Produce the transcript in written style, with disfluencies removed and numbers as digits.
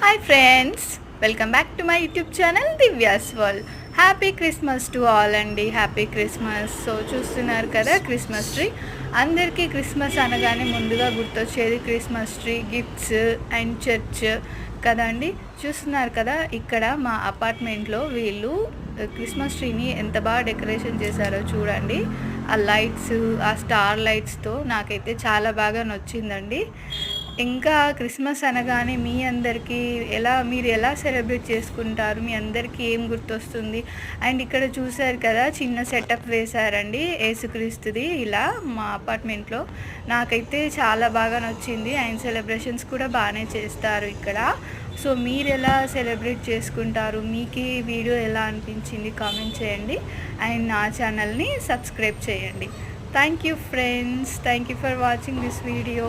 Hi friends, welcome back to my YouTube channel Divya's world. Happy Christmas to all అండి. Happy Christmas. So చూస్తున్నారు కదా Christmas tree. అందరికీ Christmas అనగానే ముందుగా గుర్తొచ్చేది Christmas tree, gifts and church కదండి. చూస్తున్నారు కదా ఇక్కడ మా అపార్ట్మెంట్లో వీళ్ళు క్రిస్మస్ ట్రీని ఎంత బాగా డెకరేషన్ చేశారో చూడండి. ఆ లైట్స్, ఆ స్టార్ లైట్స్తో నాకైతే చాలా బాగా నచ్చిందండి. ఇంకా క్రిస్మస్ అనగానే మీ అందరికీ మీరు ఎలా సెలబ్రేట్ చేసుకుంటారు, మీ అందరికీ ఏం గుర్తొస్తుంది? అండ్ ఇక్కడ చూశారు కదా చిన్న సెటప్ వేశారండి యేసుక్రీస్తుది ఇలా మా అపార్ట్మెంట్లో. నాకైతే చాలా బాగా నచ్చింది. అండ్ సెలబ్రేషన్స్ కూడా బాగానే చేస్తారు ఇక్కడ. సో మీరు ఎలా సెలబ్రేట్ చేసుకుంటారు, మీకు ఈ వీడియో ఎలా అనిపించింది కామెంట్ చేయండి. అండ్ నా ఛానల్ని సబ్స్క్రైబ్ చేయండి. Thank you friends, thank you for watching this video.